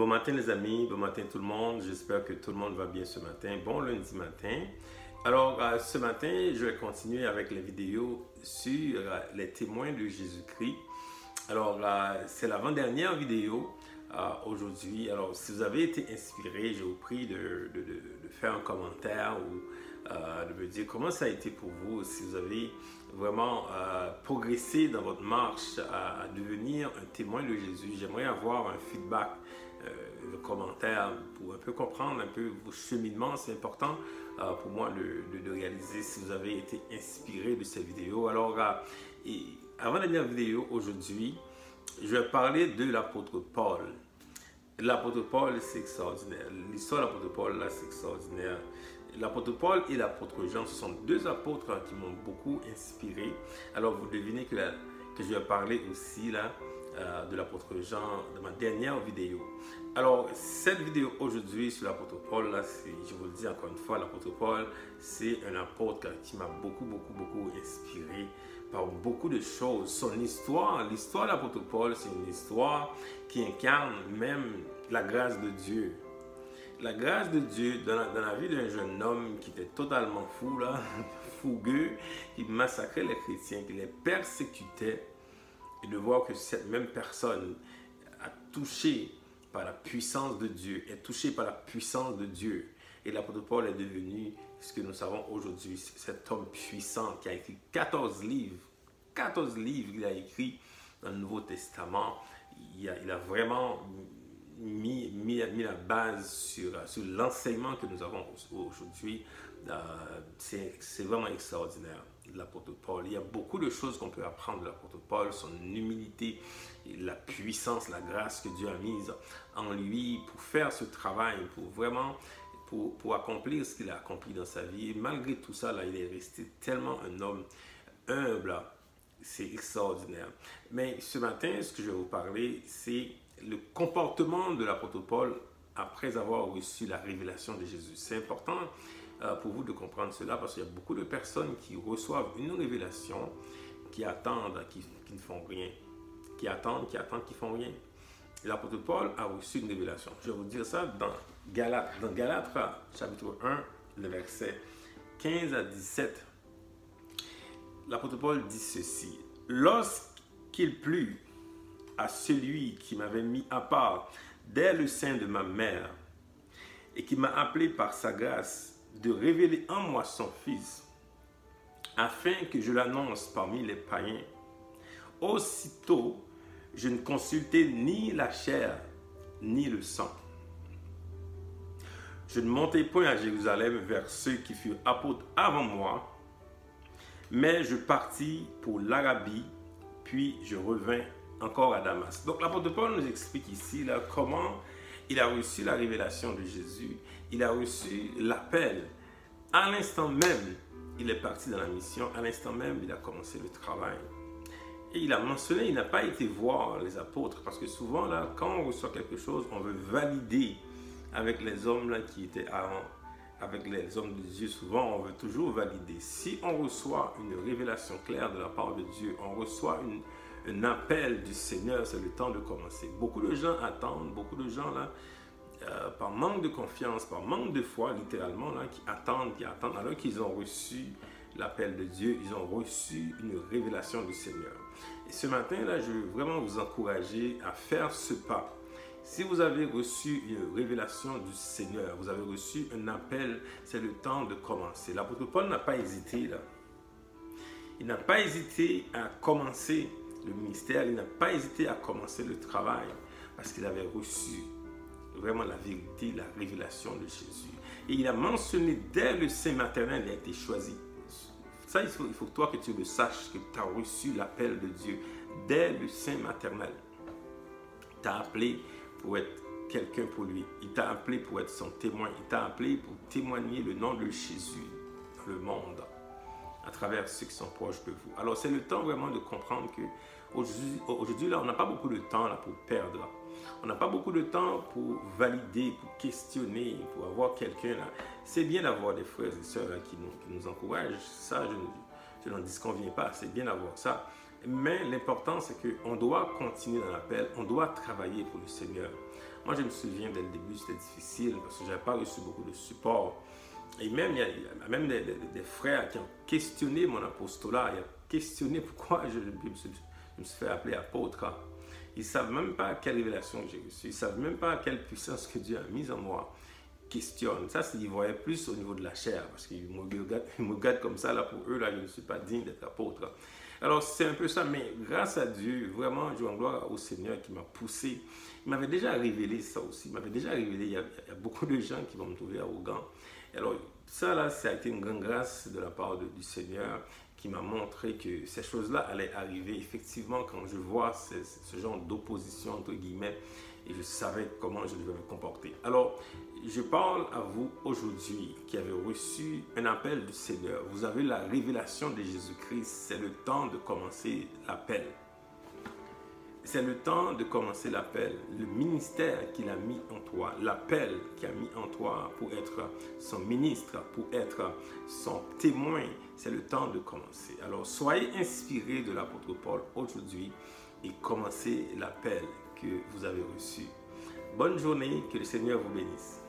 Bon matin les amis, bon matin tout le monde, j'espère que tout le monde va bien ce matin, bon lundi matin. Alors ce matin, je vais continuer avec les vidéos sur les témoins de Jésus-Christ. Alors c'est l'avant-dernière vidéo aujourd'hui. Alors si vous avez été inspiré, je vous prie de faire un commentaire ou de me dire comment ça a été pour vous, si vous avez vraiment progressé dans votre marche à devenir un témoin de Jésus. J'aimerais avoir un feedback, de commentaires pour un peu comprendre un peu vos cheminements. C'est important pour moi de réaliser si vous avez été inspiré de ces vidéos. Alors, avant la dernière vidéo aujourd'hui, je vais parler de l'apôtre Paul. L'apôtre Paul, c'est extraordinaire. L'histoire de l'apôtre Paul, là, c'est extraordinaire. L'apôtre Paul et l'apôtre Jean, ce sont deux apôtres qui m'ont beaucoup inspiré. Alors, vous devinez que je vais parler aussi là, de l'apôtre Jean dans ma dernière vidéo. Alors, cette vidéo aujourd'hui sur l'apôtre Paul, là, je vous le dis encore une fois, l'apôtre Paul, c'est un apôtre qui m'a beaucoup inspiré par beaucoup de choses. Son histoire, l'histoire de l'apôtre Paul, c'est une histoire qui incarne même la grâce de Dieu. La grâce de Dieu dans la vie d'un jeune homme qui était totalement fou, là, fougueux, qui massacrait les chrétiens, qui les persécutait, et de voir que cette même personne a touché par la puissance de Dieu, est touché par la puissance de Dieu. Et l'apôtre Paul est devenu ce que nous savons aujourd'hui, cet homme puissant qui a écrit 14 livres. 14 livres qu'il a écrit dans le Nouveau Testament. Il a vraiment mis la base sur l'enseignement que nous avons aujourd'hui. C'est vraiment extraordinaire, l'apôtre Paul. Il y a beaucoup de choses qu'on peut apprendre de l'apôtre Paul, son humilité, la puissance, la grâce que Dieu a mise en lui pour faire ce travail, pour vraiment pour accomplir ce qu'il a accompli dans sa vie. Et malgré tout ça, là, il est resté tellement un homme humble. C'est extraordinaire. Mais ce matin, ce que je vais vous parler, c'est le comportement de l'apôtre Paul après avoir reçu la révélation de Jésus. C'est important pour vous de comprendre cela parce qu'il y a beaucoup de personnes qui reçoivent une révélation, qui attendent, qui ne font rien. Qui attendent, qui font rien. L'apôtre Paul a reçu une révélation. Je vais vous dire ça dans Galates, chapitre 1, le verset 15 à 17. L'apôtre Paul dit ceci: « Lorsqu'il plut à celui qui m'avait mis à part dès le sein de ma mère et qui m'a appelé par sa grâce de révéler en moi son Fils, afin que je l'annonce parmi les païens, aussitôt je ne consultai ni la chair ni le sang. Je ne montai point à Jérusalem vers ceux qui furent apôtres avant moi, mais je partis pour l'Arabie, puis je revins encore à Damas. » Donc l'apôtre Paul nous explique ici là, comment il a reçu la révélation de Jésus. Il a reçu l'appel. À l'instant même, il est parti dans la mission. À l'instant même, il a commencé le travail. Et il a mentionné, il n'a pas été voir les apôtres, parce que souvent, là, quand on reçoit quelque chose, on veut valider avec les hommes là, qui étaient avant. Avec les hommes de Dieu, souvent, on veut toujours valider. Si on reçoit une révélation claire de la part de Dieu, on reçoit un appel du Seigneur, c'est le temps de commencer. Beaucoup de gens attendent, beaucoup de gens, là, par manque de confiance, par manque de foi, littéralement, là, qui attendent, alors qu'ils ont reçu l'appel de Dieu, ils ont reçu une révélation du Seigneur. Et ce matin, là, je veux vraiment vous encourager à faire ce pas. Si vous avez reçu une révélation du Seigneur, vous avez reçu un appel, c'est le temps de commencer. L'apôtre Paul n'a pas hésité là. Il n'a pas hésité à commencer le ministère, il n'a pas hésité à commencer le travail parce qu'il avait reçu vraiment la vérité, la révélation de Jésus. Et il a mentionné dès le sein maternel, il a été choisi. Ça, il faut toi que tu le saches, que tu as reçu l'appel de Dieu dès le sein maternel. Il t'a appelé pour être quelqu'un pour lui. Il t'a appelé pour être son témoin. Il t'a appelé pour témoigner le nom de Jésus dans le monde à travers ceux qui sont proches de vous. Alors, c'est le temps vraiment de comprendre que aujourd'hui, là, on n'a pas beaucoup de temps là, pour perdre. On n'a pas beaucoup de temps pour valider, pour questionner, pour avoir quelqu'un là. C'est bien d'avoir des frères et sœurs là, qui nous encouragent. Ça, je n'en disconviens pas. C'est bien d'avoir ça. Mais l'important, c'est qu'on doit continuer dans l'appel, on doit travailler pour le Seigneur. Moi, je me souviens, dès le début, c'était difficile parce que je n'avais pas reçu beaucoup de support. Et même, il y a même des frères qui ont questionné mon apostolat, ils ont questionné pourquoi je me suis fait appeler apôtre. Ils ne savent même pas quelle révélation j'ai reçue, ils ne savent même pas quelle puissance que Dieu a mise en moi. Questionne. Ça, ils voyaient plus au niveau de la chair, parce qu'ils me regardent comme ça, là, pour eux, là, je ne suis pas digne d'être apôtre. Alors, c'est un peu ça, mais grâce à Dieu, vraiment, je rends gloire au Seigneur qui m'a poussé. Il m'avait déjà révélé ça aussi, il m'avait déjà révélé, il y a beaucoup de gens qui vont me trouver arrogant. Alors, ça, là, ça a été une grande grâce de la part du Seigneur qui m'a montré que ces choses-là allaient arriver. Effectivement, quand je vois ce genre d'opposition, entre guillemets, et je savais comment je devais me comporter. Alors, je parle à vous aujourd'hui qui avez reçu un appel du Seigneur. Vous avez la révélation de Jésus-Christ. C'est le temps de commencer l'appel. C'est le temps de commencer l'appel. Le ministère qu'il a mis en toi, l'appel qu'il a mis en toi pour être son ministre, pour être son témoin, c'est le temps de commencer. Alors, soyez inspirés de l'apôtre Paul aujourd'hui et commencez l'appel que vous avez reçu. Bonne journée, que le Seigneur vous bénisse.